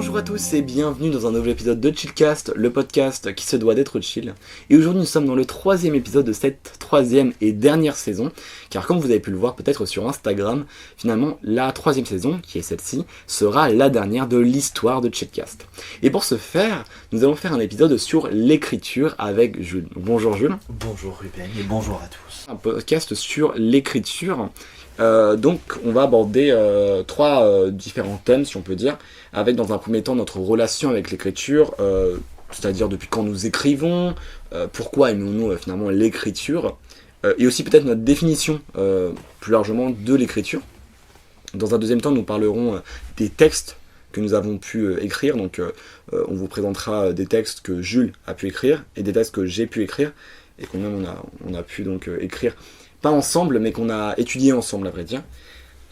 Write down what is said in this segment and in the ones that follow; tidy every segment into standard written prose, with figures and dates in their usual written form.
Bonjour à tous et bienvenue dans un nouvel épisode de Chillcast, le podcast qui se doit d'être chill. Et aujourd'hui nous sommes dans le 3e épisode de cette 3e et dernière saison, car comme vous avez pu le voir peut-être sur Instagram, finalement la 3e saison, qui est celle-ci, sera la dernière de l'histoire de Chillcast. Et pour ce faire, nous allons faire un épisode sur l'écriture avec Jules. Bonjour Jules. Bonjour Ruben et bonjour à tous. Un podcast sur l'écriture. Donc on va aborder trois différents thèmes si on peut dire, avec dans un premier temps notre relation avec l'écriture, c'est-à-dire depuis quand nous écrivons, pourquoi aimons-nous finalement l'écriture, et aussi peut-être notre définition plus largement de l'écriture. Dans un deuxième temps nous parlerons des textes que nous avons pu écrire, donc on vous présentera des textes que Jules a pu écrire et des textes que j'ai pu écrire et qu'on même on a pu donc écrire pas ensemble, mais qu'on a étudié ensemble, à vrai dire.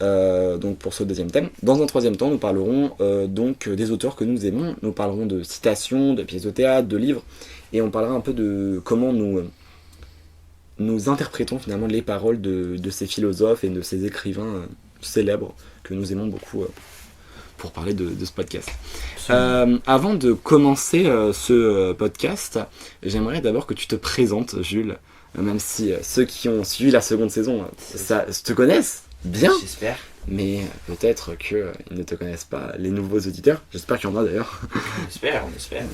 Donc pour ce deuxième thème. Dans un troisième temps, nous parlerons donc des auteurs que nous aimons. Nous parlerons de citations, de pièces de théâtre, de livres, et on parlera un peu de comment nous interprétons finalement les paroles de ces philosophes et de ces écrivains célèbres que nous aimons beaucoup pour parler de ce podcast. Avant de commencer ce podcast, j'aimerais d'abord que tu te présentes, Jules. Même si ceux qui ont suivi la seconde saison te connaissent bien, j'espère. Mais peut-être qu'ils ne te connaissent pas, les nouveaux auditeurs. J'espère qu'il y en a d'ailleurs. On espère.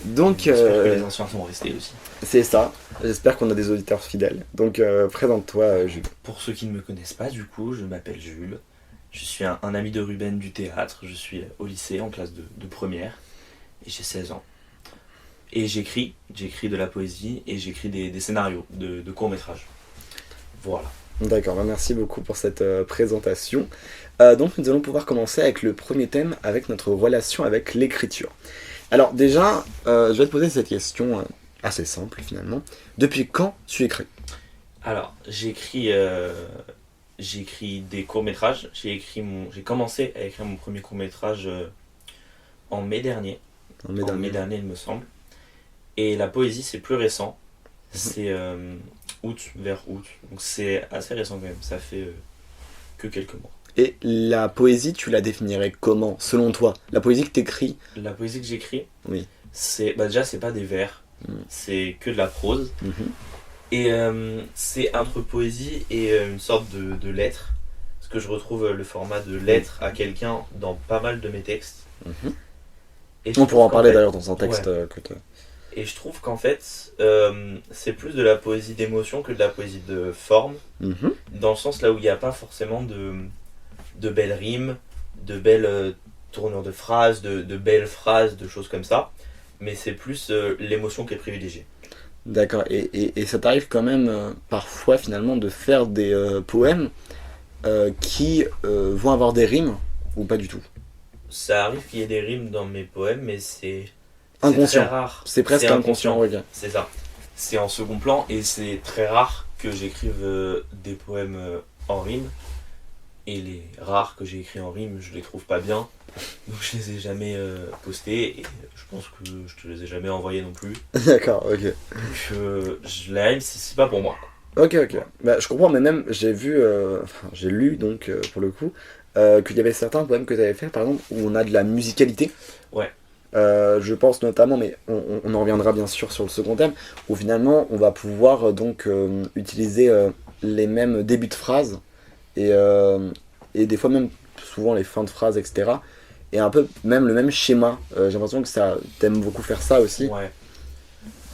Donc, j'espère que les anciens sont restés aussi. C'est ça, j'espère qu'on a des auditeurs fidèles. Donc présente-toi Jules. Pour ceux qui ne me connaissent pas, du coup, je m'appelle Jules. Je suis un ami de Ruben du théâtre. Je suis au lycée en classe de première et j'ai 16 ans. Et j'écris de la poésie et j'écris des scénarios de courts-métrages. Voilà. D'accord, merci beaucoup pour cette présentation. Donc nous allons pouvoir commencer avec le premier thème, avec notre relation avec l'écriture. Alors déjà, je vais te poser cette question assez simple finalement. Depuis quand tu écris ? Alors, j'écris des courts-métrages. J'ai commencé à écrire mon premier court-métrage en mai dernier. En mai dernier, il me semble. Et la poésie, c'est plus récent. C'est vers août. Donc c'est assez récent quand même. Ça fait que quelques mois. Et la poésie, tu la définirais comment, selon toi ? La poésie que t'écris ? La poésie que j'écris, oui. Déjà, c'est pas des vers. C'est que de la prose. Et c'est entre poésie et une sorte de lettre. Parce que je retrouve le format de lettre à quelqu'un dans pas mal de mes textes. Et on pourra en parler d'ailleurs dans un texte que tu... Et je trouve qu'en fait, c'est plus de la poésie d'émotion que de la poésie de forme, dans le sens là où il n'y a pas forcément de belles rimes, de belles tournures de phrases, de belles phrases, de choses comme ça, mais c'est plus l'émotion qui est privilégiée. D'accord, et ça t'arrive quand même parfois finalement de faire des poèmes qui vont avoir des rimes, ou pas du tout ? Ça arrive qu'il y ait des rimes dans mes poèmes, mais c'est inconscient. très rare. C'est presque inconscient, oui. C'est ça. C'est en second plan et c'est très rare que j'écrive des poèmes en rime. Et les rares que j'ai écrits en rime, je les trouve pas bien. Donc je les ai jamais postés et je pense que je te les ai jamais envoyés non plus. D'accord, ok. Donc la rime, c'est pas pour moi. Ok. Bah, je comprends, mais même j'ai lu donc pour le coup, qu'il y avait certains poèmes que tu avais fait, par exemple, où on a de la musicalité. Ouais. Je pense notamment, mais on en reviendra bien sûr sur le second thème, où finalement on va pouvoir donc utiliser les mêmes débuts de phrases et des fois même souvent les fins de phrases, etc. Et un peu même le même schéma. J'ai l'impression que t'aimes beaucoup faire ça aussi. Ouais.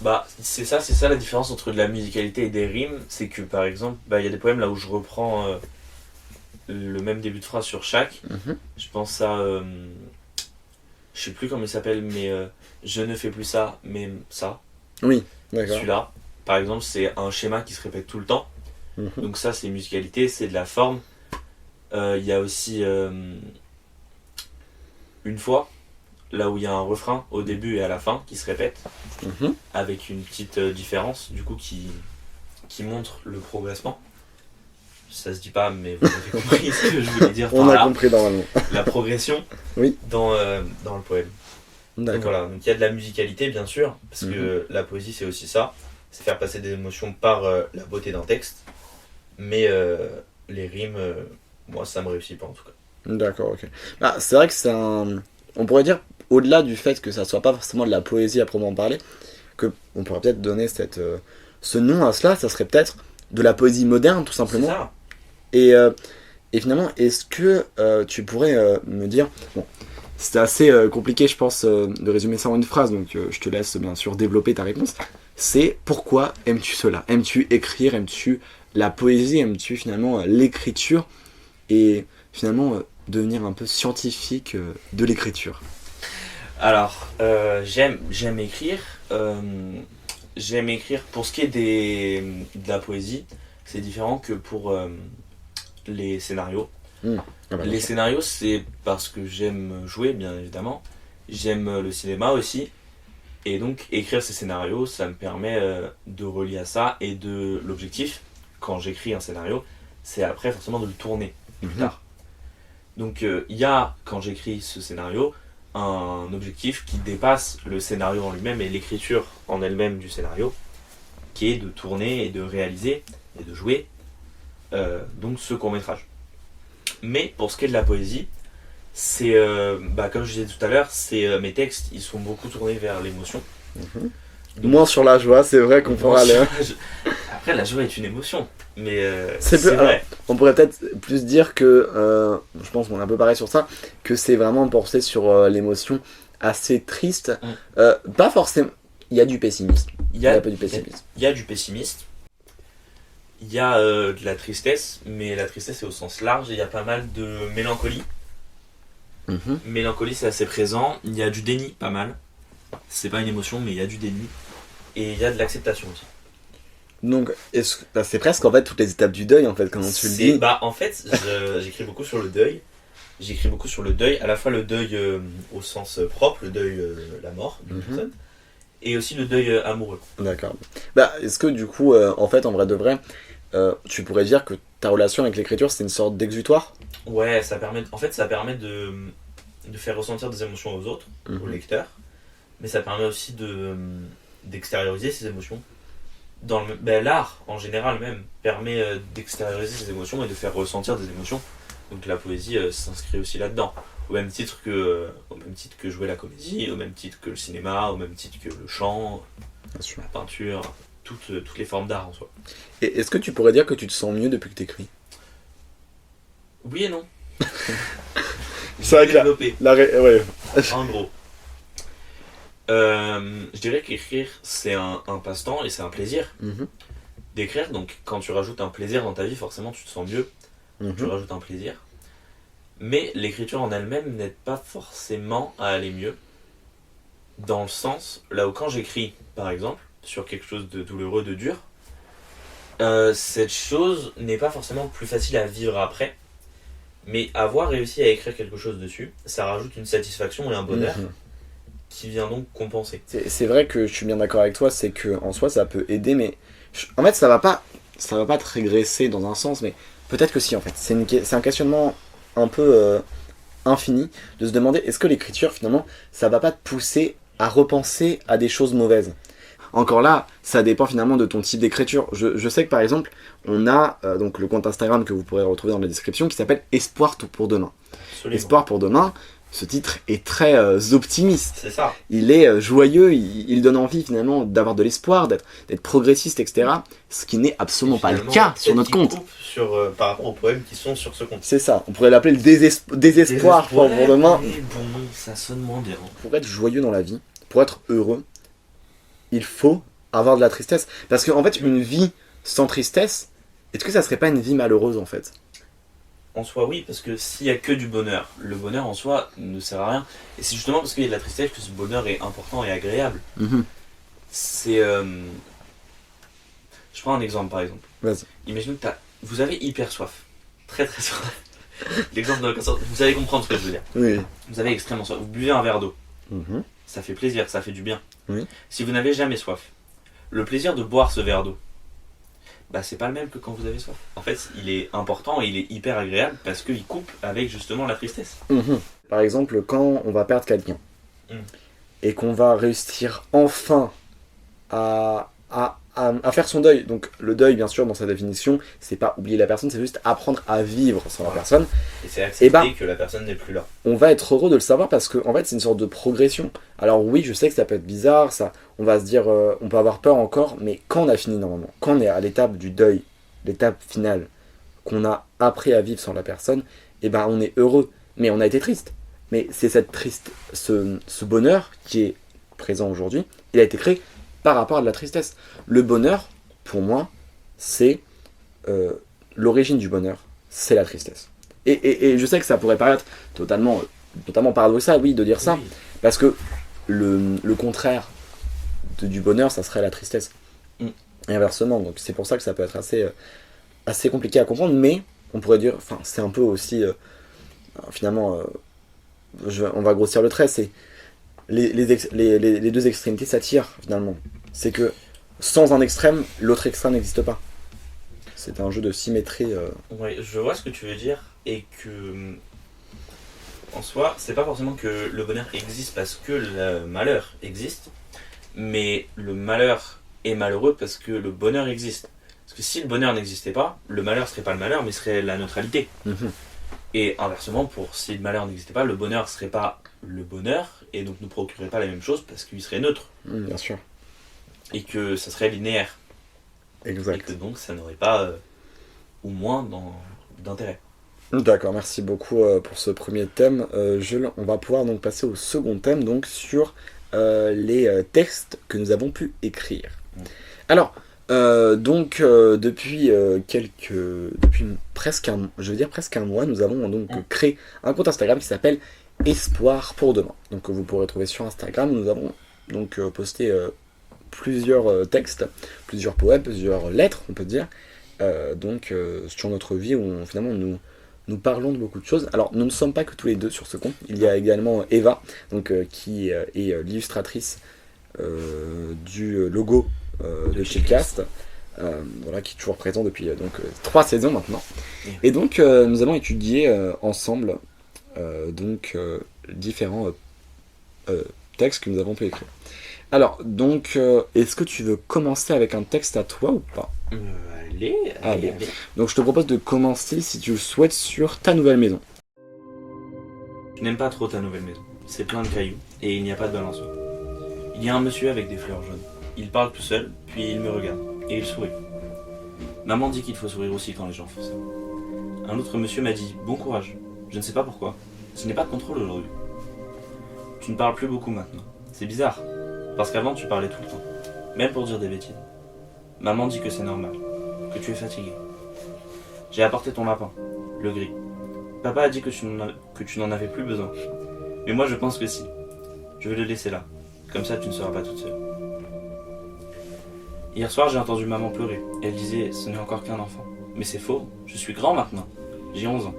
Bah c'est ça la différence entre de la musicalité et des rimes, c'est que par exemple, il y a des poèmes là où je reprends le même début de phrase sur chaque. Je pense à je sais plus comment il s'appelle, mais je ne fais plus ça, mais ça. Oui, d'accord. Celui-là, par exemple, c'est un schéma qui se répète tout le temps. Donc ça, c'est musicalité, c'est de la forme. Il y a aussi une fois, là où il y a un refrain au début et à la fin qui se répète, avec une petite différence, du coup, qui montre le progressement. Ça se dit pas, mais vous avez compris ce que je voulais dire par là. On a compris normalement. La progression dans le poème. D'accord. Donc voilà, donc il y a de la musicalité bien sûr, parce que la poésie c'est aussi ça, c'est faire passer des émotions par la beauté d'un texte, mais les rimes, moi ça me réussit pas en tout cas. D'accord, ok. Bah, c'est vrai que c'est on pourrait dire au-delà du fait que ça soit pas forcément de la poésie à proprement parler, que on pourrait peut-être donner ce nom à cela, ça serait peut-être de la poésie moderne tout simplement. C'est ça. Et finalement, est-ce que tu pourrais me dire, bon, c'était assez compliqué je pense de résumer ça en une phrase, donc je te laisse bien sûr développer ta réponse, c'est pourquoi aimes-tu cela? Aimes-tu écrire? Aimes-tu la poésie? Aimes-tu finalement l'écriture? Et finalement devenir un peu scientifique de l'écriture? Alors, j'aime écrire. J'aime écrire pour ce qui est de la poésie. C'est différent que pour les scénarios. Les scénarios, c'est parce que j'aime jouer, bien évidemment. J'aime le cinéma aussi. Et donc, écrire ces scénarios, ça me permet de relier à ça. Et l'objectif, quand j'écris un scénario, c'est après forcément de le tourner plus tard. Donc, il y a, quand j'écris ce scénario, un objectif qui dépasse le scénario en lui-même et l'écriture en elle-même du scénario, qui est de tourner et de réaliser et de jouer donc ce court-métrage. Mais pour ce qui est de la poésie, c'est, comme je disais tout à l'heure, mes textes, ils sont beaucoup tournés vers l'émotion. Donc, moins sur la joie, c'est vrai qu'on pourra aller. Après, la joie est une émotion, mais c'est vrai. Alors, on pourrait peut-être plus dire que, je pense qu'on est un peu pareil sur ça, que c'est vraiment porté sur l'émotion assez triste. Pas forcément. Il y a du pessimisme. Il y a un peu du pessimisme. Il y a du pessimisme. Il y a de la tristesse, mais la tristesse est au sens large. Il y a pas mal de mélancolie. Mélancolie, c'est assez présent. Il y a du déni, pas mal. C'est pas une émotion, mais il y a du déni. Et il y a de l'acceptation aussi. Donc, c'est presque en fait toutes les étapes du deuil, en fait, comment tu le dis. En fait, j'écris beaucoup sur le deuil. J'écris beaucoup sur le deuil, à la fois le deuil au sens propre, le deuil, la mort d'une personne, et aussi le deuil amoureux. D'accord. Est-ce que du coup, en fait, en vrai de vrai, tu pourrais dire que ta relation avec l'écriture, c'est une sorte d'exutoire? Ouais, ça permet de faire ressentir des émotions aux autres, aux lecteurs, mais ça permet aussi d'extérioriser ces émotions. L'art, en général même, permet d'extérioriser ces émotions et de faire ressentir des émotions. Donc la poésie s'inscrit aussi là-dedans. Au même titre que jouer la comédie, au même titre que le cinéma, au même titre que le chant, la peinture, toutes les formes d'art en soi. Et est-ce que tu pourrais dire que tu te sens mieux depuis que t'écris? Oui et non. C'est vrai que ouais. En gros. Je dirais qu'écrire, c'est un passe-temps et c'est un plaisir d'écrire. Donc quand tu rajoutes un plaisir dans ta vie, forcément tu te sens mieux. Tu rajoutes un plaisir. Mais l'écriture en elle-même n'aide pas forcément à aller mieux. Dans le sens, là où quand j'écris, par exemple, sur quelque chose de douloureux, de dur, cette chose n'est pas forcément plus facile à vivre après. Mais avoir réussi à écrire quelque chose dessus, ça rajoute une satisfaction et un bonheur qui vient donc compenser. C'est vrai que je suis bien d'accord avec toi, c'est que en soi ça peut aider, mais en fait ça va pas te régresser dans un sens, mais peut-être que si en fait. C'est un questionnement un peu infini de se demander est-ce que l'écriture finalement ça va pas te pousser à repenser à des choses mauvaises. Encore là, ça dépend finalement de ton type d'écriture. Je sais que par exemple, on a donc le compte Instagram que vous pourrez retrouver dans la description qui s'appelle Espoir pour demain. Absolument. Espoir pour demain, ce titre est très optimiste. C'est ça. Il est joyeux, il donne envie finalement d'avoir de l'espoir, d'être progressiste, etc. Ce qui n'est absolument pas le cas sur notre compte. Par rapport aux poèmes qui sont sur ce compte. C'est ça, on pourrait l'appeler le désespoir pour demain. Mais bon, ça sonne moins bien. Pour être joyeux dans la vie, pour être heureux, il faut avoir de la tristesse. Parce qu'en fait, une vie sans tristesse, est-ce que ça serait pas une vie malheureuse en fait? En soi, oui, parce que s'il y a que du bonheur, le bonheur en soi ne sert à rien. Et c'est justement parce qu'il y a de la tristesse que ce bonheur est important et agréable. C'est. Je prends un exemple par exemple. Vas-y. Imaginez que vous avez hyper soif. Très très soif. L'exemple de vous allez comprendre ce que je veux dire. Oui. Vous avez extrêmement soif. Vous buvez un verre d'eau. Ça fait plaisir, ça fait du bien. Oui. Si vous n'avez jamais soif, le plaisir de boire ce verre d'eau, c'est pas le même que quand vous avez soif. En fait, il est important et il est hyper agréable parce qu'il coupe avec justement la tristesse. Par exemple, quand on va perdre quelqu'un et qu'on va réussir enfin à à faire son deuil. Donc le deuil, bien sûr, dans sa définition, c'est pas oublier la personne, c'est juste apprendre à vivre sans la personne. Et c'est accepter que la personne n'est plus là. On va être heureux de le savoir parce que en fait c'est une sorte de progression. Alors oui, je sais que ça peut être bizarre, ça, on va se dire, on peut avoir peur encore, mais quand on a fini normalement, quand on est à l'étape du deuil, l'étape finale, qu'on a appris à vivre sans la personne, et ben on est heureux, mais on a été triste. Mais c'est cette triste, ce bonheur qui est présent aujourd'hui, il a été créé par rapport à de la tristesse. Le bonheur, pour moi, c'est l'origine du bonheur, c'est la tristesse. Et je sais que ça pourrait paraître totalement paradoxal, oui, de dire ça, parce que le contraire du bonheur, ça serait la tristesse. Et inversement, donc c'est pour ça que ça peut être assez compliqué à comprendre, mais on pourrait dire, enfin, c'est un peu aussi, finalement, on va grossir le trait, c'est les deux extrémités s'attirent, finalement. C'est que sans un extrême, l'autre extrême n'existe pas. C'est un jeu de symétrie. Ouais, je vois ce que tu veux dire, et que en soi, c'est pas forcément que le bonheur existe parce que le malheur existe, mais le malheur est malheureux parce que le bonheur existe. Parce que si le bonheur n'existait pas, le malheur serait pas le malheur, mais serait la neutralité. Et inversement, si le malheur n'existait pas, le bonheur serait pas le bonheur, et donc ne procurerait pas la même chose parce qu'il serait neutre. Bien sûr. Et que ça serait linéaire. Exact. Et que donc ça n'aurait pas, ou moins, d'intérêt. D'accord, merci beaucoup pour ce premier thème. Jules, on va pouvoir donc passer au second thème, donc sur les textes que nous avons pu écrire. Alors, depuis presque un mois, nous avons donc créé un compte Instagram qui s'appelle Espoir pour demain. Donc vous pourrez trouver sur Instagram. Nous avons donc posté plusieurs textes, plusieurs poèmes, plusieurs lettres, on peut dire, sur notre vie où finalement nous parlons de beaucoup de choses. Alors nous ne sommes pas que tous les deux sur ce compte. Il y a également Eva, qui est l'illustratrice du logo de Chillcast, qui est toujours présent depuis 3 saisons maintenant. Et donc nous allons étudier ensemble différents textes que nous avons pu écrire. Alors, est-ce que tu veux commencer avec un texte à toi ou pas ? Allez. Donc je te propose de commencer, si tu le souhaites, sur ta nouvelle maison. Je n'aime pas trop ta nouvelle maison. C'est plein de cailloux, et il n'y a pas de balançoire. Il y a un monsieur avec des fleurs jaunes. Il parle tout seul, puis il me regarde, et il sourit. Maman dit qu'il faut sourire aussi quand les gens font ça. Un autre monsieur m'a dit « Bon courage ». Je ne sais pas pourquoi. Je n'ai pas de contrôle aujourd'hui. Tu ne parles plus beaucoup maintenant. C'est bizarre, parce qu'avant tu parlais tout le temps, même pour dire des bêtises. Maman dit que c'est normal, que tu es fatigué. J'ai apporté ton lapin, le gris. Papa a dit que tu n'en avais plus besoin. Mais moi je pense que si. Je vais le laisser là, comme ça tu ne seras pas toute seule. Hier soir j'ai entendu maman pleurer. Elle disait « Ce n'est encore qu'un enfant ». Mais c'est faux, je suis grand maintenant. J'ai 11 ans.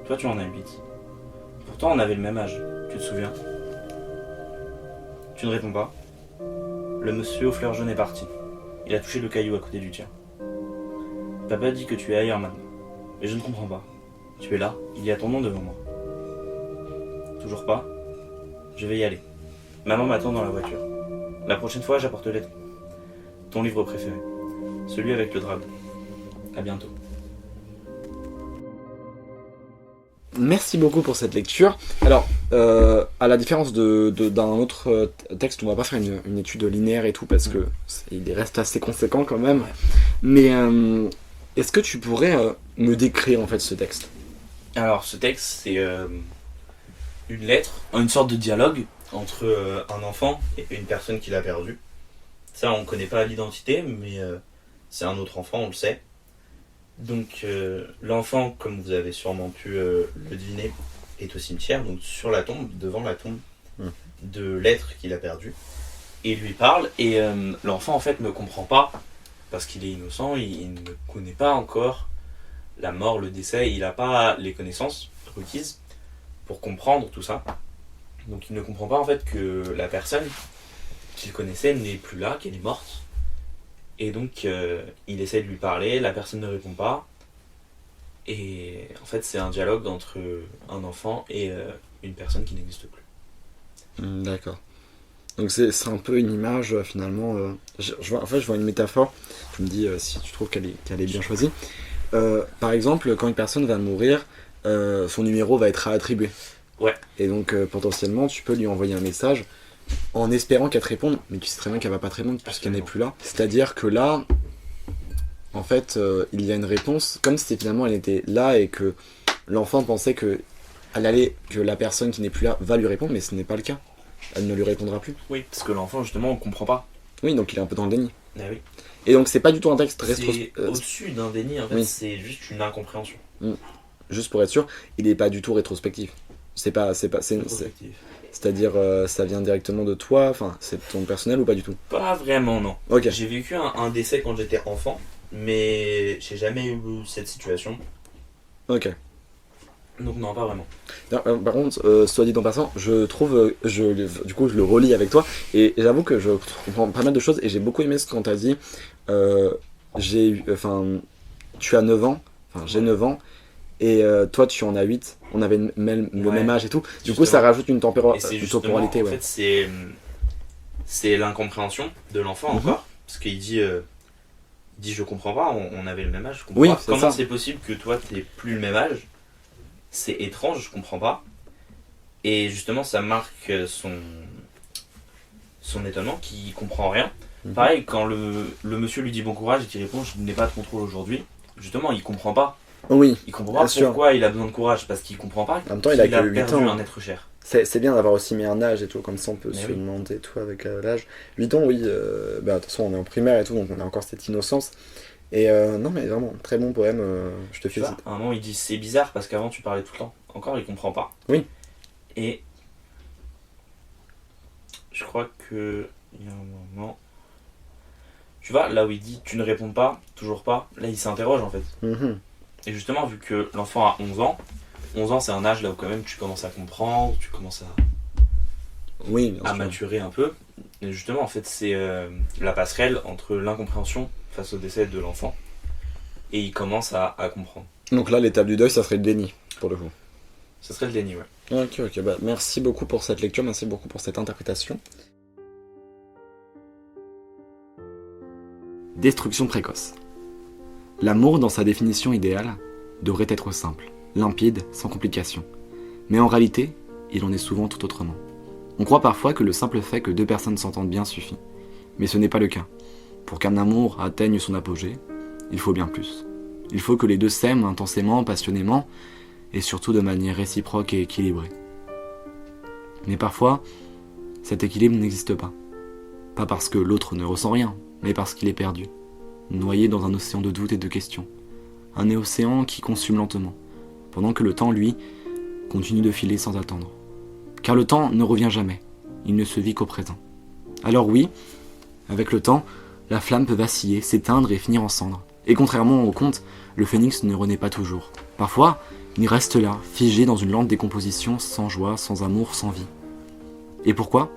Toi tu en as 8. Pourtant on avait le même âge, tu te souviens ? Tu ne réponds pas. Le monsieur aux fleurs jaunes est parti. Il a touché le caillou à côté du tien. Papa dit que tu es ailleurs maintenant. Mais je ne comprends pas. Tu es là, il y a ton nom devant moi. Toujours pas ? Je vais y aller. Maman m'attend dans la voiture. La prochaine fois, j'apporterai ton livre préféré. Celui avec le dragon. À bientôt. Merci beaucoup pour cette lecture. Alors, à la différence d'un autre texte, on va pas faire une étude linéaire et tout, parce que il reste assez conséquent quand même. Mais est-ce que tu pourrais me décrire en fait ce texte ? Alors, ce texte, c'est une lettre, une sorte de dialogue entre un enfant et une personne qu'il a perdue. Ça, on ne connaît pas l'identité, mais c'est un autre enfant, on le sait. Donc l'enfant, comme vous avez sûrement pu le deviner, est au cimetière, donc sur la tombe, devant la tombe de l'être qu'il a perdu. Et il lui parle, et l'enfant en fait ne comprend pas, parce qu'il est innocent, il ne connaît pas encore la mort, le décès, il n'a pas les connaissances requises pour comprendre tout ça. Donc il ne comprend pas en fait que la personne qu'il connaissait n'est plus là, qu'elle est morte. Et donc il essaie de lui parler, la personne ne répond pas. Et en fait c'est un dialogue entre un enfant et une personne qui n'existe plus. D'accord. Donc c'est un peu une image finalement. En fait, je vois une métaphore. Tu me dis si tu trouves qu'elle est bien choisie. Par exemple, quand une personne va mourir, son numéro va être réattribué. Ouais. Et donc potentiellement, tu peux lui envoyer un message en espérant qu'elle te réponde, mais tu sais très bien qu'elle va pas te répondre puisqu'elle n'est plus là. C'est-à-dire que là, en fait, il y a une réponse, comme si finalement elle était là et que l'enfant pensait que la personne qui n'est plus là va lui répondre, mais ce n'est pas le cas. Elle ne lui répondra plus. Oui, parce que l'enfant, justement, on comprend pas. Oui, donc il est un peu dans le déni. Ah oui. Et donc c'est pas du tout un texte C'est au-dessus d'un déni, en fait, oui. C'est juste une incompréhension. Juste pour être sûr, il n'est pas du tout rétrospectif. C'est-à-dire, ça vient directement de toi, enfin, c'est ton personnel ou pas du tout? Pas vraiment, non. Ok. J'ai vécu un décès quand j'étais enfant, mais j'ai jamais eu cette situation. Ok. Donc non, pas vraiment. Par contre, soit dit en passant, je trouve, du coup, je le relis avec toi, et j'avoue que je comprends pas mal de choses, et j'ai beaucoup aimé ce qu'on t'a dit. Tu as 9 ans, enfin, j'ai 9 ans, et toi, tu en as 8, on avait le même âge et tout. Du coup, ça rajoute une temporalité. En fait, c'est l'incompréhension de l'enfant encore, parce qu'il dit je comprends pas, on avait le même âge, je comprends pas. Comment c'est possible que toi, t'aies plus le même âge? C'est étrange, je comprends pas. Et justement, ça marque son étonnement, qu'il comprend rien. Pareil, quand le monsieur lui dit bon courage et qu'il répond je n'ai pas de contrôle aujourd'hui, justement, il comprend pas. Oui. Il comprend pas pourquoi il a besoin de courage, parce qu'il comprend pas en même temps, il a perdu ans. Un être cher. C'est bien d'avoir aussi mis un âge et tout, comme ça on peut se demander tout avec l'âge. 8 ans, oui, de toute façon on est en primaire et tout, donc on a encore cette innocence. Et non, mais vraiment, très bon poème, je te félicite. À un moment, il dit c'est bizarre parce qu'avant tu parlais tout le temps. Encore, il comprend pas. Oui. Et je crois que il y a un moment. Tu vois, là où il dit tu ne réponds pas, toujours pas, là il s'interroge en fait. Et justement, vu que l'enfant a 11 ans, 11 ans c'est un âge là où quand même tu commences à comprendre, tu commences à maturer un peu. Et justement, en fait, c'est la passerelle entre l'incompréhension face au décès de l'enfant et il commence à comprendre. Donc là, l'étape du deuil, ça serait le déni, pour le coup. Ça serait le déni, ouais. Ok, bah, merci beaucoup pour cette lecture, merci beaucoup pour cette interprétation. Destruction précoce. L'amour, dans sa définition idéale, devrait être simple, limpide, sans complications. Mais en réalité, il en est souvent tout autrement. On croit parfois que le simple fait que deux personnes s'entendent bien suffit. Mais ce n'est pas le cas. Pour qu'un amour atteigne son apogée, il faut bien plus. Il faut que les deux s'aiment intensément, passionnément, et surtout de manière réciproque et équilibrée. Mais parfois, cet équilibre n'existe pas. Pas parce que l'autre ne ressent rien, mais parce qu'il est perdu, noyé dans un océan de doutes et de questions. Un océan qui consume lentement, pendant que le temps, lui, continue de filer sans attendre. Car le temps ne revient jamais, il ne se vit qu'au présent. Alors oui, avec le temps, la flamme peut vaciller, s'éteindre et finir en cendres. Et contrairement au conte, le phénix ne renaît pas toujours. Parfois, il reste là, figé dans une lente décomposition, sans joie, sans amour, sans vie. Et pourquoi ?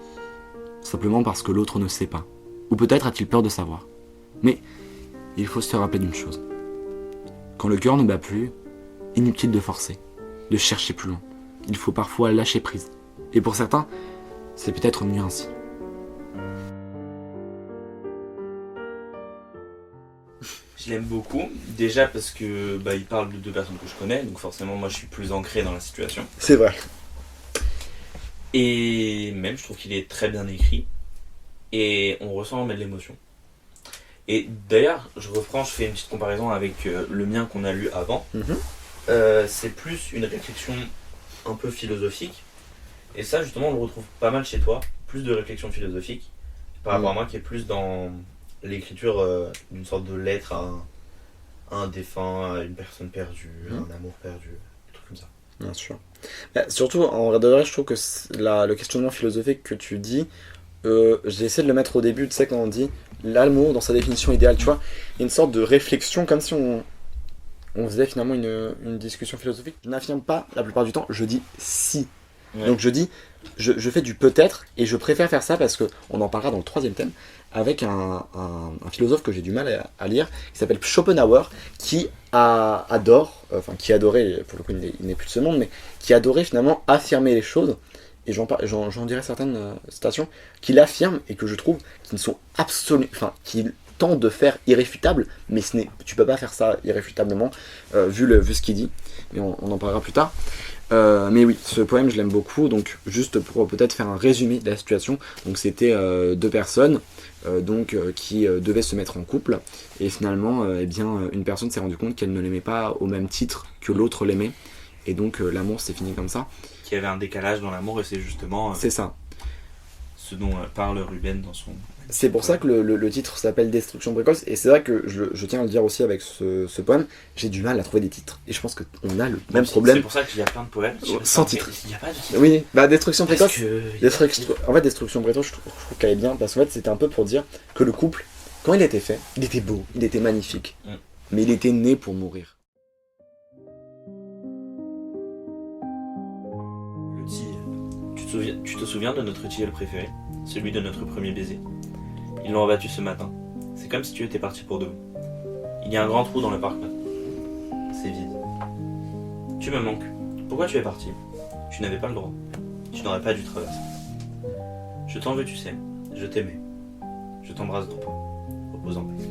Simplement parce que l'autre ne sait pas. Ou peut-être a-t-il peur de savoir. Mais il faut se rappeler d'une chose. Quand le cœur ne bat plus, inutile de forcer, de chercher plus loin. Il faut parfois lâcher prise. Et pour certains, c'est peut-être mieux ainsi. Je l'aime beaucoup, déjà parce que il parle de deux personnes que je connais, donc forcément moi je suis plus ancré dans la situation. C'est vrai. Et même je trouve qu'il est très bien écrit, et on ressent de l'émotion. Et d'ailleurs, je fais une petite comparaison avec le mien qu'on a lu avant. C'est plus une réflexion un peu philosophique, et ça justement on le retrouve pas mal chez toi, plus de réflexion philosophique, par rapport à moi qui est plus dans l'écriture d'une sorte de lettre à un défunt, à une personne perdue, à un amour perdu, des trucs comme ça. Bien sûr. Surtout, en vrai de vrai, je trouve que le questionnement philosophique que tu dis, j'ai essayé de le mettre au début, tu sais, quand on dit l'amour dans sa définition idéale, tu vois, il y a une sorte de réflexion, comme si on faisait finalement une discussion philosophique. Je n'affirme pas la plupart du temps, je dis si. Ouais. Donc je fais du peut-être, et je préfère faire ça parce qu'on en parlera dans le troisième thème, avec un philosophe que j'ai du mal à lire, qui s'appelle Schopenhauer, qui adorait, pour le coup il n'est plus de ce monde, mais qui adorait finalement affirmer les choses, et j'en dirai certaines citations, qui l'affirment et que je trouve qui ne sont absolument, enfin, qui tentent de faire irréfutable, mais tu peux pas faire ça irréfutablement, vu ce qu'il dit, mais on en parlera plus tard. Mais oui, ce poème je l'aime beaucoup, donc juste pour peut-être faire un résumé de la situation, donc c'était deux personnes qui devaient se mettre en couple, et finalement une personne s'est rendue compte qu'elle ne l'aimait pas au même titre que l'autre l'aimait, et donc l'amour s'est fini comme ça. Qu'il y avait un décalage dans l'amour, et c'est justement c'est ça. Ce dont parle Ruben dans son... C'est pour ça que le titre s'appelle Destruction précoce, et c'est vrai que je tiens à le dire aussi avec ce poème, j'ai du mal à trouver des titres, et je pense qu'on a le même problème. C'est pour ça qu'il y a plein de poèmes sans titre. Il n'y a pas de titre. Oui, Destruction précoce, en fait Destruction précoce, je trouve qu'elle est bien, parce qu'en fait c'était un peu pour dire que le couple, quand il était fait, il était beau, il était magnifique, mais il était né pour mourir. Le tilleul. Tu te souviens de notre tilleul préféré, celui de notre premier baiser? Ils l'ont abattu ce matin. C'est comme si tu étais parti pour de bon. Il y a un grand trou dans le parc maintenant. C'est vide. Tu me manques. Pourquoi tu es parti? Tu n'avais pas le droit. Tu n'aurais pas dû traverser. Je t'en veux, tu sais. Je t'aimais. Je t'embrasse dans toi. Repose en paix.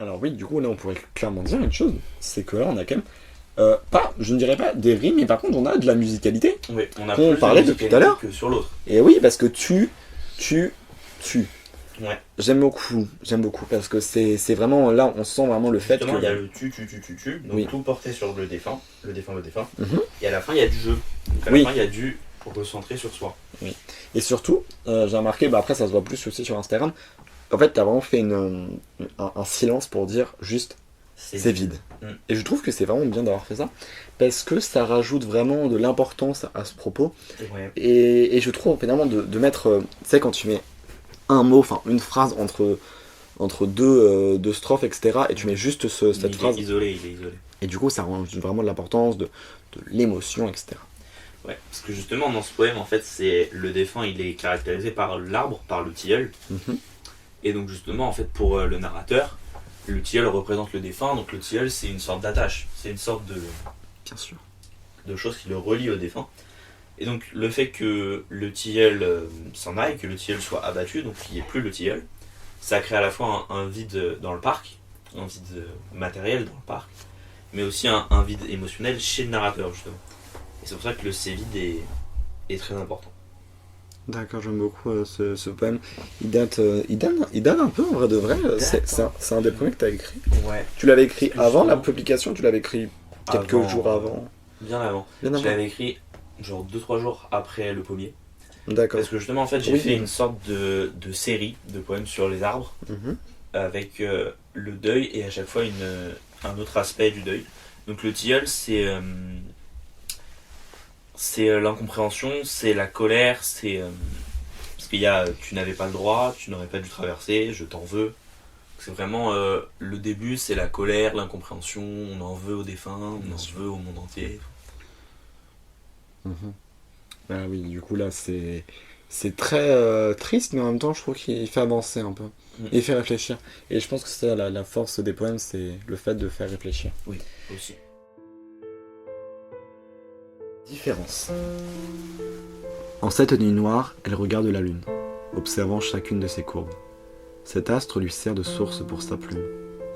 Alors oui, du coup là on pourrait clairement dire une chose, c'est que là on a quand même je ne dirais pas des rimes, mais par contre on a de la musicalité. Oui, on a qu'on plus parlait de depuis tout à l'heure que sur l'autre. Et oui, parce que tu. Ouais. J'aime beaucoup, parce que c'est vraiment, là on sent vraiment le fait que... Justement, il y a le tu, donc oui. tout porté sur le défunt. Mm-hmm. Et à la fin il y a du jeu. Donc à la fin il y a du recentrer sur soi. Oui. Et surtout, j'ai remarqué, après ça se voit plus aussi sur Instagram, en fait t'as vraiment fait un silence pour dire juste c'est vide. Et je trouve que c'est vraiment bien d'avoir fait ça, parce que ça rajoute vraiment de l'importance à ce propos. Ouais. Et je trouve finalement de mettre, tu sais, quand tu mets un mot, enfin une phrase entre deux strophes, etc., et tu mets juste cette phrase. Il est isolé. Et du coup ça rajoute vraiment de l'importance, de l'émotion, etc. Ouais, parce que justement dans ce poème, en fait, c'est le défunt, il est caractérisé par l'arbre, par le tilleul. Mm-hmm. Et donc justement, en fait, pour le narrateur, le tilleul représente le défunt, donc le tilleul c'est une sorte d'attache, c'est une sorte bien sûr, de chose qui le relie au défunt. Et donc le fait que le tilleul s'en aille, que le tilleul soit abattu, donc qu'il n'y ait plus le tilleul, ça crée à la fois un vide dans le parc, un vide matériel dans le parc, mais aussi un vide émotionnel chez le narrateur justement. Et c'est pour ça que le c'est vide est très important. D'accord, j'aime beaucoup ce poème. Il date un peu en vrai de vrai. C'est un des premiers que tu as écrit. Ouais. Tu l'avais écrit avant la publication, tu l'avais écrit quelques jours avant. Bien avant. Je l'avais écrit genre 2-3 jours après le pommier. D'accord. Parce que justement en fait j'ai fait une sorte de série de poèmes sur les arbres, avec le deuil et à chaque fois un autre aspect du deuil. Donc le tilleul c'est l'incompréhension, c'est la colère, c'est parce qu'il y a tu n'avais pas le droit, tu n'aurais pas dû traverser, je t'en veux. C'est vraiment le début, c'est la colère, l'incompréhension, on en veut aux défunts, on en veut au monde entier. Ah oui, du coup là c'est très triste, mais en même temps je trouve qu'il fait avancer un peu, il fait réfléchir. Et je pense que c'est la force des poèmes, c'est le fait de faire réfléchir. Oui, aussi. Différence. En cette nuit noire, elle regarde la lune, observant chacune de ses courbes. Cet astre lui sert de source pour sa plume,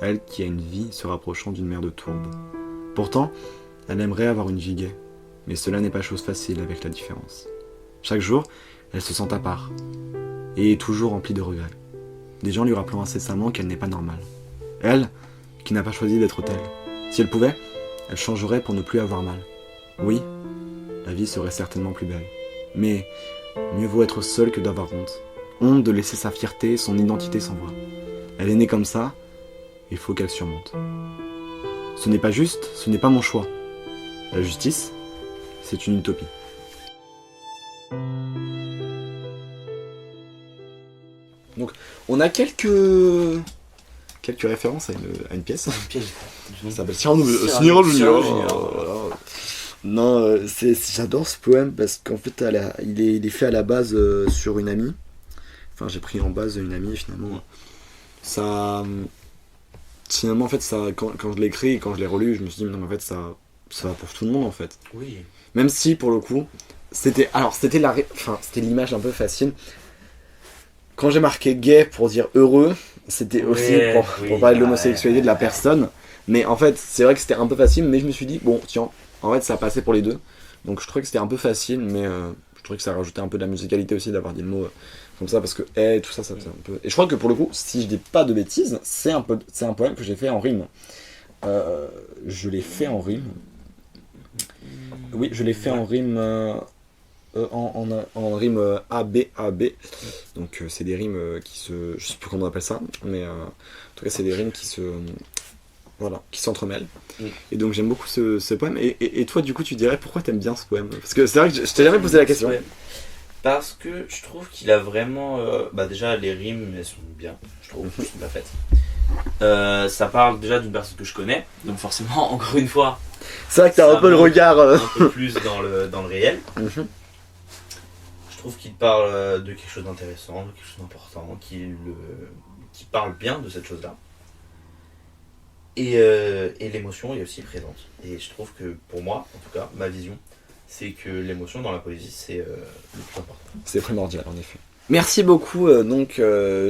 elle qui a une vie se rapprochant d'une mer de tourbe. Pourtant, elle aimerait avoir une vie gaie, mais cela n'est pas chose facile avec la différence. Chaque jour, elle se sent à part, et est toujours remplie de regrets. Des gens lui rappelant incessamment qu'elle n'est pas normale. Elle, qui n'a pas choisi d'être telle. Si elle pouvait, elle changerait pour ne plus avoir mal. Oui, la vie serait certainement plus belle. Mais mieux vaut être seule que d'avoir honte. Honte de laisser sa fierté, son identité sans voix. Elle est née comme ça, il faut qu'elle surmonte. Ce n'est pas juste, ce n'est pas mon choix. La justice, c'est une utopie. Donc, on a quelques références à une pièce. Une pièce. Ça s'appelle Cyrano Junior. Non, j'adore ce poème parce qu'en fait, il est fait à la base sur une amie. Enfin, j'ai pris en base une amie et finalement, ça. Finalement, en fait, ça, quand je l'ai écrit et quand je l'ai relu, je me suis dit, non, mais en fait, ça ça va pour tout le monde en fait. Oui. Même si pour le coup, c'était l'image un peu facile. Quand j'ai marqué gay pour dire heureux, c'était aussi pour parler de l'homosexualité de la personne. Mais en fait, c'est vrai que c'était un peu facile, mais je me suis dit, bon, tiens, en fait, ça passait pour les deux. Donc je trouvais que c'était un peu facile, mais je trouvais que ça rajoutait un peu de la musicalité aussi d'avoir des mots comme ça, parce que tout ça faisait un peu. Et je crois que pour le coup, si je dis pas de bêtises, c'est un poème que j'ai fait en rime. Je l'ai fait en rime. Oui, je l'ai fait en rime. En rime A, B, A, B. Donc c'est des rimes qui se... Je sais plus comment on appelle ça, mais en tout cas c'est des rimes qui se... Voilà, qui s'entremêlent. Et donc j'aime beaucoup ce poème. Et toi du coup tu dirais pourquoi t'aimes bien ce poème? Parce que c'est vrai que je t'ai jamais posé la question. Parce que je trouve qu'il a vraiment... déjà les rimes elles sont bien, je trouve, elles sont bien faites. Ça parle déjà d'une personne que je connais, donc forcément encore une fois... C'est vrai que t'as un peu le regard... Un peu plus dans le réel. Je trouve qu'il parle de quelque chose d'intéressant, de quelque chose d'important, qui parle bien de cette chose-là. Et l'émotion est aussi présente. Et je trouve que pour moi, en tout cas, ma vision, c'est que l'émotion dans la poésie, c'est le plus important. C'est primordial, en effet. Merci beaucoup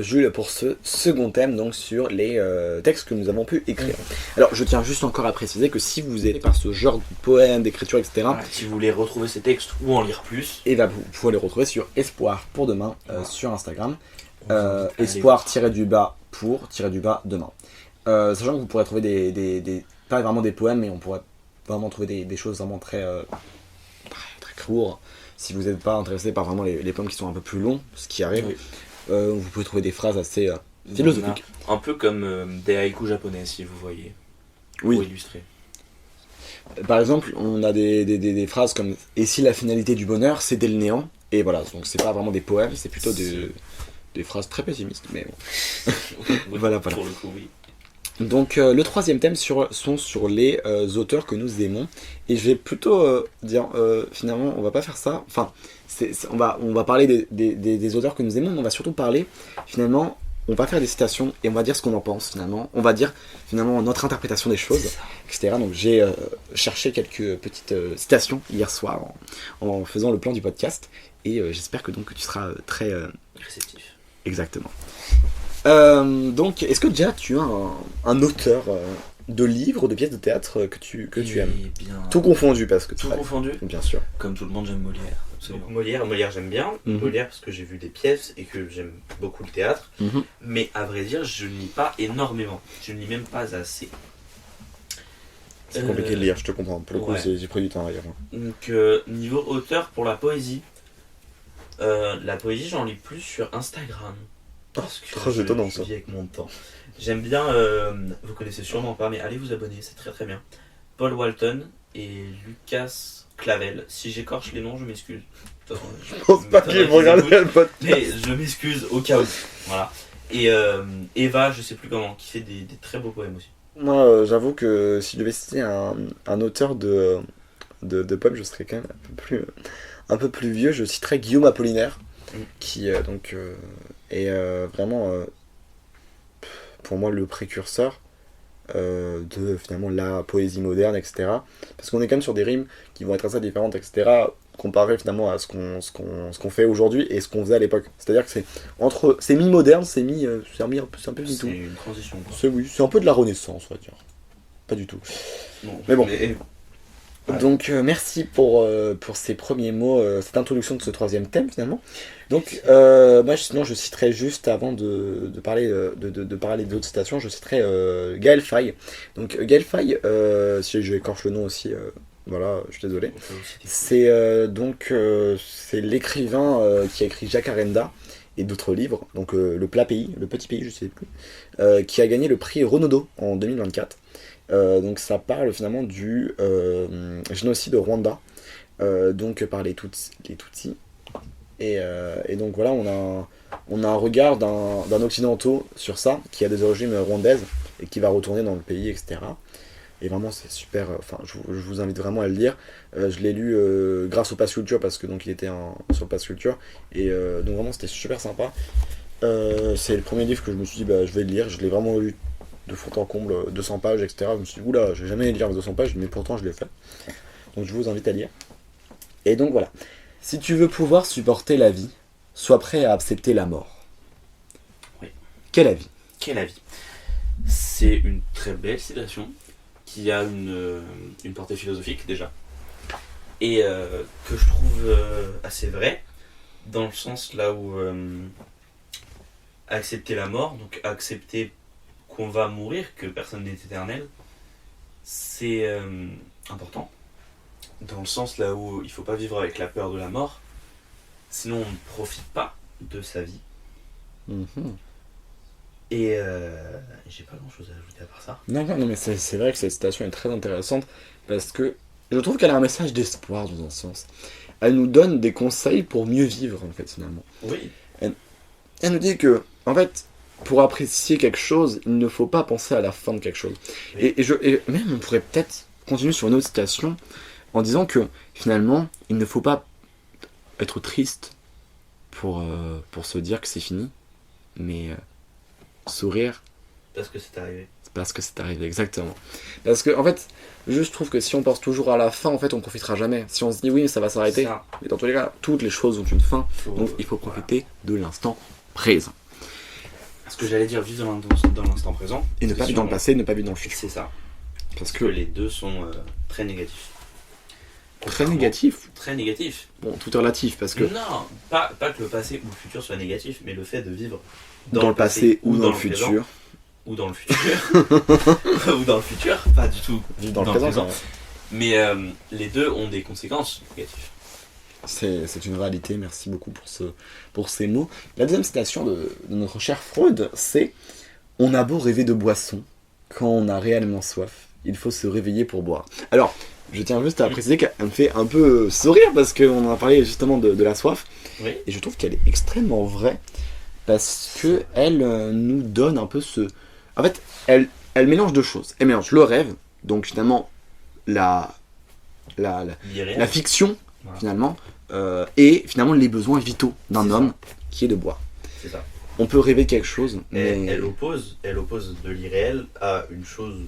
Jules pour ce second thème donc sur les textes que nous avons pu écrire. Alors je tiens juste encore à préciser que si vous êtes par ce genre de poème, d'écriture, etc. Si vous voulez retrouver ces textes ou en lire plus, et vous pouvez les retrouver sur Espoir pour demain sur Instagram. Espoir-du-bas pour-du-bas demain. Sachant que vous pourrez trouver pas vraiment des poèmes, mais on pourrait vraiment trouver des choses vraiment très courtes. Si vous n'êtes pas intéressé par vraiment les poèmes qui sont un peu plus longs, ce qui arrive, vous pouvez trouver des phrases assez philosophiques. Un peu comme des haïkus japonais, si vous voyez, pour illustrer. Par exemple, on a des phrases comme « Et si la finalité du bonheur, c'était le néant ?» Et voilà, donc c'est pas vraiment des poèmes, c'est plutôt des phrases très pessimistes, mais bon. Voilà. Pour le coup, oui. Donc le troisième thème sont sur les auteurs que nous aimons, et je vais plutôt dire finalement on va pas faire ça, enfin on va parler des auteurs que nous aimons, mais on va surtout parler finalement, on va faire des citations et on va dire ce qu'on en pense finalement, on va dire finalement notre interprétation des choses, etc. Donc j'ai cherché quelques petites citations hier soir en faisant le plan du podcast, et j'espère que tu seras très réceptif. Exactement. Donc, est-ce que déjà tu as un auteur de livres, de pièces de théâtre que tu aimes? Tout confondu, parce que tout confondu. Bien sûr. Comme tout le monde, j'aime Molière. Donc, Molière j'aime bien. Molière parce que j'ai vu des pièces et que j'aime beaucoup le théâtre. Mais à vrai dire, je ne lis pas énormément. Je ne lis même pas assez. C'est compliqué de lire, je te comprends. Pour le coup, j'ai pris du temps à lire. Donc, niveau auteur pour la poésie, j'en lis plus sur Instagram. Parce que très étonnant ça. Avec mon temps. J'aime bien, vous connaissez sûrement pas, mais allez vous abonner, c'est très très bien. Paul Walton et Lucas Clavel. Si j'écorche les noms, je m'excuse. Je pense pas qu'ils vont regarder le podcast. Mais je m'excuse au cas où. Voilà. Et Eva, je sais plus comment, qui fait des très beaux poèmes aussi. Moi, j'avoue que si je devais citer un auteur de poèmes, je serais quand même un peu plus vieux. Je citerais Guillaume Apollinaire, qui est vraiment pour moi le précurseur de finalement la poésie moderne, etc. Parce qu'on est quand même sur des rimes qui vont être assez différentes, etc. comparé finalement à ce qu'on fait aujourd'hui et ce qu'on faisait à l'époque. C'est-à-dire que c'est mi-moderne, c'est un peu mi-tout. C'est une transition. C'est un peu de la Renaissance, on va dire. Pas du tout. Non, mais bon. Donc merci pour ces premiers mots, cette introduction de ce troisième thème finalement. Donc moi sinon je citerai juste avant de parler d'autres citations, je citerai Gaël Faye. Donc Gaël Faye, si je écorche le nom aussi, voilà, je suis désolé. C'est c'est l'écrivain qui a écrit Jacaranda et d'autres livres, donc Le Petit Pays, je sais plus, qui a gagné le prix Renaudot en 2024. Donc ça parle finalement du génocide au Rwanda, donc par les Tutsis. Et donc voilà, on a un regard d'un occidentaux sur ça, qui a des origines rwandaises et qui va retourner dans le pays, etc. Et vraiment c'est super, enfin je vous invite vraiment à le lire. Je l'ai lu grâce au Pass Culture, parce que donc il était sur le Pass Culture, et donc vraiment c'était super sympa. C'est le premier livre que je me suis dit je vais le lire. Je l'ai vraiment lu de fond en comble 200 pages, etc. Je me suis dit, oula, j'ai jamais lire 200 pages, mais pourtant je l'ai fait. Donc je vous invite à lire. Et donc voilà. Si tu veux pouvoir supporter la vie, sois prêt à accepter la mort. Oui. Quel avis? Quel avis? C'est une très belle citation qui a une portée philosophique déjà. Et que je trouve assez vraie, dans le sens là où accepter la mort, donc accepter qu'on va mourir, que personne n'est éternel, c'est important. Dans le sens là où il ne faut pas vivre avec la peur de la mort, sinon on ne profite pas de sa vie. Et j'ai pas grand chose à ajouter à part ça. Non, mais c'est vrai que cette citation est très intéressante parce que je trouve qu'elle a un message d'espoir dans un sens. Elle nous donne des conseils pour mieux vivre en fait finalement. Oui. Elle nous dit que en fait pour apprécier quelque chose, il ne faut pas penser à la fin de quelque chose. Oui. Et même on pourrait peut-être continuer sur une autre citation en disant que finalement il ne faut pas être triste pour se dire que c'est fini, mais sourire Parce que c'est arrivé. parce que c'est arrivé, exactement. Parce que en fait, je trouve que si on pense toujours à la fin, en fait on profitera jamais. Si on se dit oui ça va s'arrêter, Ça, mais dans tous les cas, toutes les choses ont une fin, donc il faut profiter de l'instant présent. Ce que j'allais dire, vivre dans l'instant présent. Et ne pas vivre dans le passé, ne pas vivre dans le futur. C'est ça. Parce Que que les deux sont très négatifs. très négatif, Très négatifs. bon tout est relatif, parce que Non, pas que le passé ou le futur soit négatif, mais le fait de vivre dans le passé ou dans le présent, futur, ou dans le futur, ou dans le futur, pas du tout vivre dans le présent, Mais les deux ont des conséquences négatives. c'est une réalité, merci beaucoup pour ces mots. La deuxième citation de notre cher Freud, c'est « On a beau rêver de boisson, quand on a réellement soif, il faut se réveiller pour boire. » Alors, je tiens juste à préciser qu'elle me fait un peu sourire, parce qu'on en a parlé justement de la soif, Oui. et je trouve qu'elle est extrêmement vraie, parce qu'elle nous donne un peu ce... En fait, elle mélange deux choses. Elle mélange le rêve, donc finalement la fiction, Voilà. finalement, et finalement les besoins vitaux d'un C'est homme, ça. qui est de boire. C'est ça. On peut rêver de quelque chose, Et mais... elle oppose de l'irréel à une chose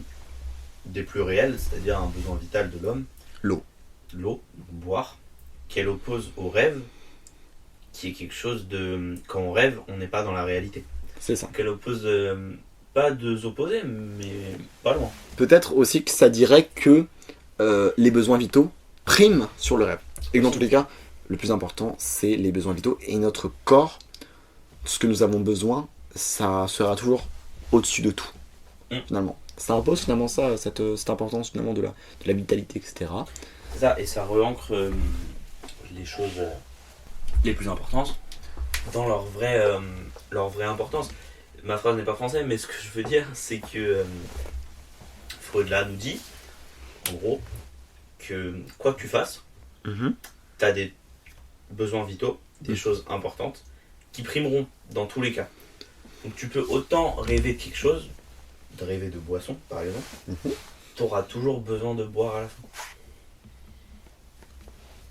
des plus réelles, c'est-à-dire un besoin vital de l'homme. L'eau. L'eau, boire, qu'elle oppose au rêve, qui est quelque chose de... Quand on rêve, on n'est pas dans la réalité. C'est ça. Qu'elle oppose, pas deux opposés, mais pas loin. Peut-être aussi que ça dirait que les besoins vitaux priment sur le rêve. Et que dans tous les cas, le plus important, c'est les besoins vitaux. Et notre corps, ce que nous avons besoin, ça sera toujours au-dessus de tout, finalement. Ça impose finalement ça, cette importance finalement de la vitalité, etc. C'est ça, et ça re-ancre les choses les plus importantes dans leur vraie importance. Ma phrase n'est pas française, mais ce que je veux dire, c'est que Freud là nous dit, en gros, que quoi que tu fasses, tu as des besoins vitaux, des choses importantes, qui primeront dans tous les cas. Donc tu peux autant rêver de quelque chose, de rêver de boisson par exemple, tu auras toujours besoin de boire à la fin.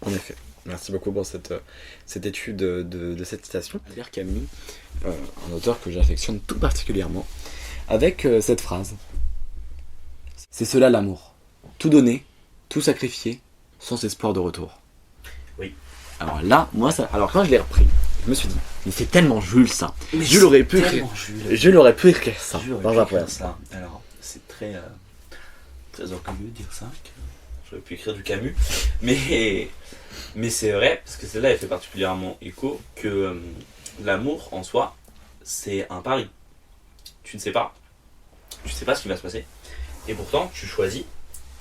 En effet. Merci beaucoup pour cette étude de cette citation. Albert Camus, un auteur que j'affectionne tout particulièrement, avec cette phrase. C'est cela l'amour. Tout donner, tout sacrifier, sans espoir de retour. Oui. Alors là, alors quand je l'ai repris, je me suis dit, mais c'est tellement Jules ça. Mais Je l'aurais pu écrire. Je l'aurais pu écrire ça. Dans un poème. Ça. Alors, c'est très orgueilleux de dire ça. J'aurais pu écrire du Camus. Mais c'est vrai, parce que celle-là, elle fait particulièrement écho, que l'amour, en soi, c'est un pari. Tu ne sais pas. Tu sais pas ce qui va se passer. Et pourtant, tu choisis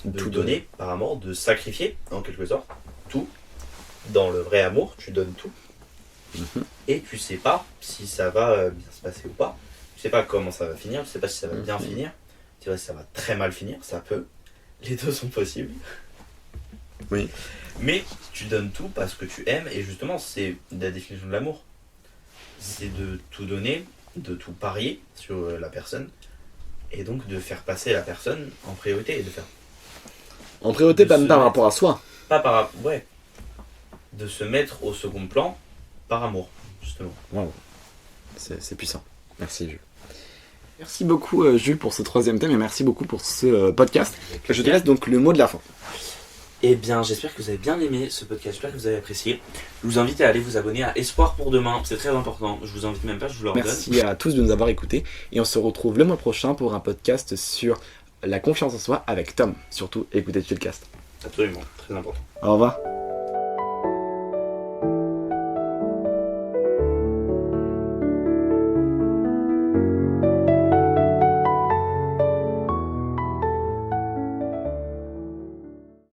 de Tout donner par amour, de sacrifier, en quelque sorte, tout. Dans le vrai amour, tu donnes tout. Et tu sais pas si ça va bien se passer ou pas. Tu sais pas comment ça va finir, tu sais pas si ça va bien finir. Tu sais pas si ça va très mal finir, ça peut. Les deux sont possibles. Oui. Mais tu donnes tout parce que tu aimes, et justement, c'est la définition de l'amour. C'est de tout donner, de tout parier sur la personne, et donc de faire passer la personne en priorité, et de faire... En priorité, De pas se même par mettre- rapport à soi. Pas par... Ouais. De se mettre au second plan par amour, justement. Wow. C'est puissant. Merci Jules. Merci beaucoup Jules pour ce 3e thème et merci beaucoup pour ce podcast. Je te laisse donc le mot de la fin. Eh bien, j'espère que vous avez bien aimé ce podcast, j'espère que vous avez apprécié. Je vous invite à aller vous abonner à Espoir pour demain, c'est très important. Je vous invite même pas, je vous le redonne. Merci à tous de nous avoir écoutés et on se retrouve le mois prochain pour un podcast sur la confiance en soi avec Tom. Surtout, écoutez Chillcast. Absolument, très important. Au revoir.